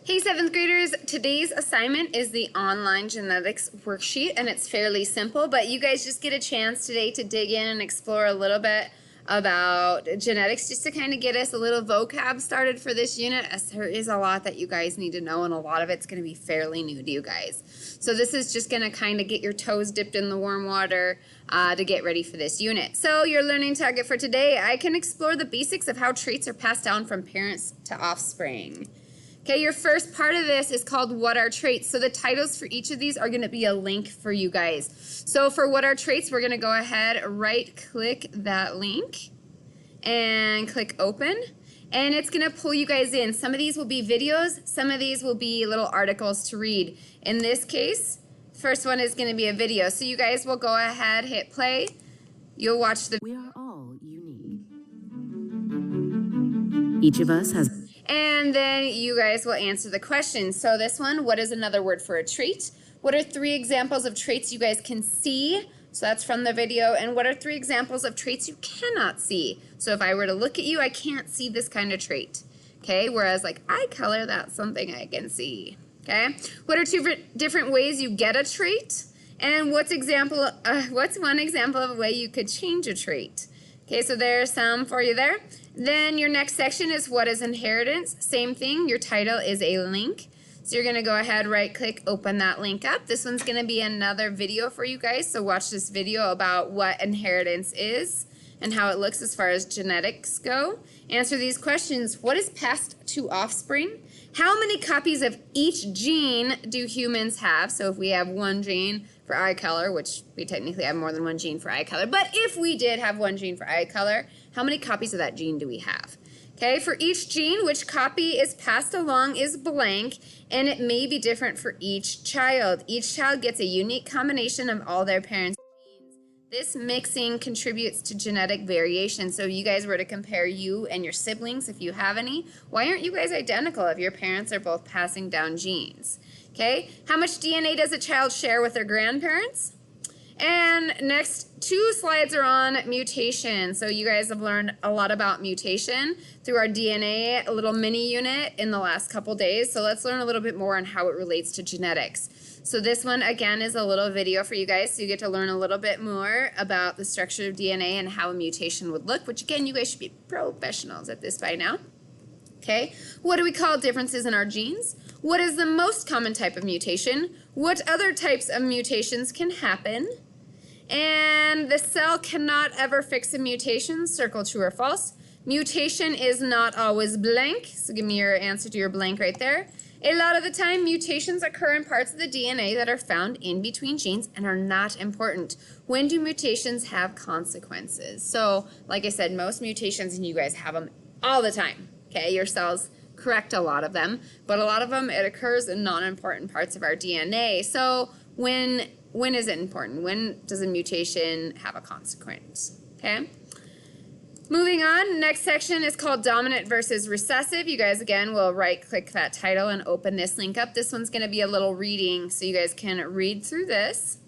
Hey 7th graders, today's assignment is the online genetics worksheet, and it's fairly simple, but you guys just get a chance today to dig in and explore a little bit about genetics just to kind of get us a little vocab started for this unit, as there is a lot that you guys need to know, and a lot of it's going to be fairly new to you guys. So this is just going to kind of get your toes dipped in the warm water to get ready for this unit. So your learning target for today, I can explore the basics of how traits are passed down from parents to offspring. Okay, your first part of this is called What Are Traits? So the titles for each of these are going to be a link for you guys. So for What Are Traits, we're going to go ahead, right-click that link, and click Open. And it's going to pull you guys in. Some of these will be videos, some of these will be little articles to read. In this case, first one is going to be a video. So you guys will go ahead, hit play. You'll watch the... We are all unique. Each of us has... And then you guys will answer the question. So this one, what is another word for a trait? What are 3 examples of traits you guys can see? So that's from the video. And what are 3 examples of traits you cannot see? So if I were to look at you, I can't see this kind of trait. Okay, whereas like eye color, that's something I can see. Okay, what are 2 different ways you get a trait? And what's one example of a way you could change a trait? Okay, so there's some for you there. Then your next section is what is inheritance? Same thing, your title is a link. So you're gonna go ahead, right click, open that link up. This one's gonna be another video for you guys, so watch this video about what inheritance is and how it looks as far as genetics go. Answer these questions. What is passed to offspring? How many copies of each gene do humans have? So if we have 1 gene for eye color, which we technically have more than 1 gene for eye color, but if we did have 1 gene for eye color, how many copies of that gene do we have? Okay, for each gene, which copy is passed along is blank, and it may be different for each child. Each child gets a unique combination of all their parents' genes. This mixing contributes to genetic variation. So if you guys were to compare you and your siblings, if you have any, why aren't you guys identical if your parents are both passing down genes? Okay, how much DNA does a child share with their grandparents? And next 2 slides are on mutation. So you guys have learned a lot about mutation through our DNA, a little mini unit in the last couple days. So let's learn a little bit more on how it relates to genetics. So this one again is a little video for you guys, so you get to learn a little bit more about the structure of DNA and how a mutation would look, which again, you guys should be professionals at this by now. Okay, what do we call differences in our genes? What is the most common type of mutation? What other types of mutations can happen? And the cell cannot ever fix a mutation. Circle true or false. Mutation is not always blank. So give me your answer to your blank right there. A lot of the time, mutations occur in parts of the DNA that are found in between genes and are not important. When do mutations have consequences? So, like I said, most mutations, and you guys have them all the time. Okay, your cells correct a lot of them, but a lot of them, it occurs in non-important parts of our DNA. So when is it important? When does a mutation have a consequence? Okay. Moving on, next section is called dominant versus recessive. You guys again will right-click that title and open this link up. This one's going to be a little reading, so you guys can read through this.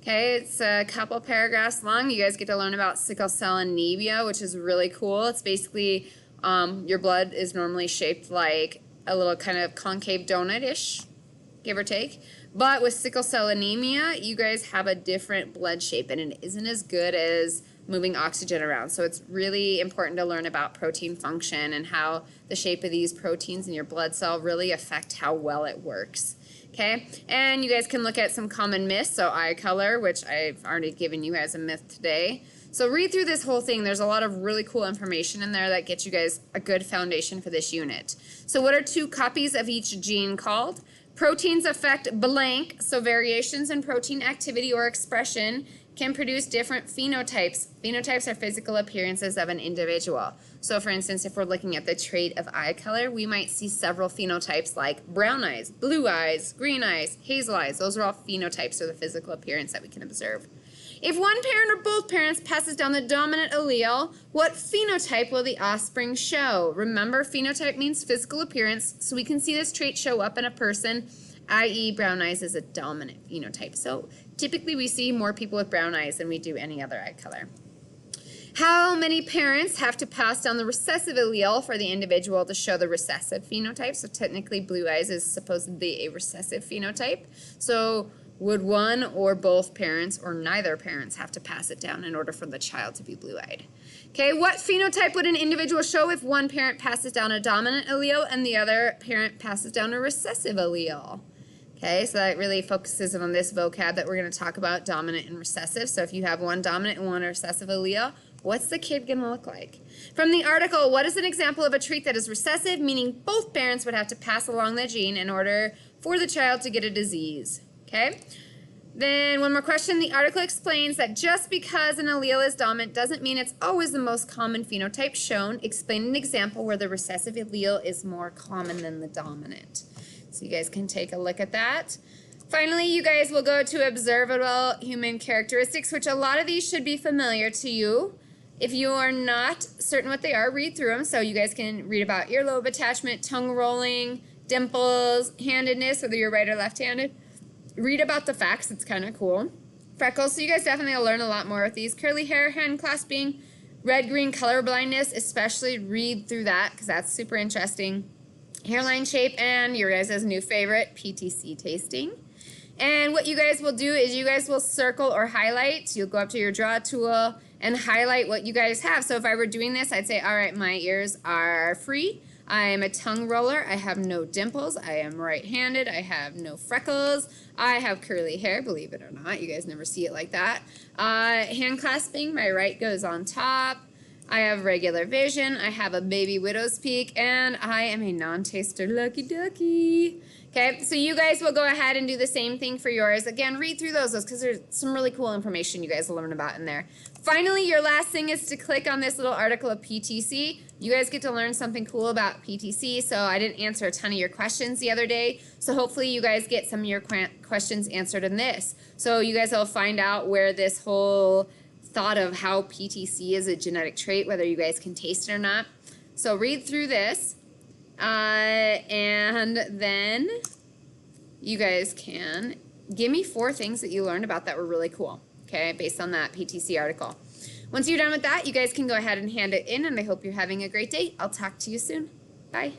Okay, it's a couple paragraphs long. You guys get to learn about sickle cell anemia, which is really cool. It's basically your blood is normally shaped like a little kind of concave donut-ish, give or take. But with sickle cell anemia, you guys have a different blood shape, and it isn't as good as moving oxygen around. So it's really important to learn about protein function and how the shape of these proteins in your blood cell really affect how well it works. Okay, and you guys can look at some common myths. So eye color, which I've already given you guys a myth today. So read through this whole thing. There's a lot of really cool information in there that gets you guys a good foundation for this unit. So what are 2 copies of each gene called? Proteins affect blank, so variations in protein activity or expression can produce different phenotypes. Phenotypes are physical appearances of an individual. So for instance, if we're looking at the trait of eye color, we might see several phenotypes like brown eyes, blue eyes, green eyes, hazel eyes. Those are all phenotypes, or the physical appearance that we can observe. If one parent or both parents passes down the dominant allele, what phenotype will the offspring show? Remember, phenotype means physical appearance, so we can see this trait show up in a person, i.e. brown eyes is a dominant phenotype. So typically we see more people with brown eyes than we do any other eye color. How many parents have to pass down the recessive allele for the individual to show the recessive phenotype? So technically blue eyes is supposedly a recessive phenotype. So would one or both parents or neither parents have to pass it down in order for the child to be blue-eyed? Okay, what phenotype would an individual show if one parent passes down a dominant allele and the other parent passes down a recessive allele? Okay, so that really focuses on this vocab that we're going to talk about, dominant and recessive. So if you have one dominant and one recessive allele, what's the kid going to look like? From the article, what is an example of a trait that is recessive, meaning both parents would have to pass along the gene in order for the child to get a disease? Okay. Then one more question. The article explains that just because an allele is dominant doesn't mean it's always the most common phenotype shown. Explain an example where the recessive allele is more common than the dominant. So you guys can take a look at that. Finally, you guys will go to observable human characteristics, which a lot of these should be familiar to you. If you are not certain what they are, read through them. So you guys can read about earlobe attachment, tongue rolling, dimples, handedness, whether you're right or left-handed. Read about the facts. It's kind of cool. Freckles, so you guys definitely will learn a lot more with these. Curly hair, hand clasping, red-green color blindness, especially read through that because that's super interesting. Hairline shape, and your guys' new favorite, PTC tasting. And what you guys will do is you guys will circle or highlight. You'll go up to your draw tool and highlight what you guys have. So if I were doing this, I'd say, all right, my ears are free. I am a tongue roller. I have no dimples. I am right-handed. I have no freckles. I have curly hair, believe it or not. You guys never see it like that. Hand clasping, my right goes on top. I have regular vision. I have a baby widow's peak, and I am a non-taster lucky ducky. Okay, so you guys will go ahead and do the same thing for yours. Again, read through those because there's some really cool information you guys will learn about in there. Finally, your last thing is to click on this little article of PTC. You guys get to learn something cool about PTC. So I didn't answer a ton of your questions the other day. So hopefully you guys get some of your questions answered in this. So you guys will find out where this whole thought of how PTC is a genetic trait, whether you guys can taste it or not. So read through this. And then you guys can give me 4 things that you learned about that were really cool, okay, based on that PTC article. Once you're done with that, you guys can go ahead and hand it in, and I hope you're having a great day. I'll talk to you soon. Bye.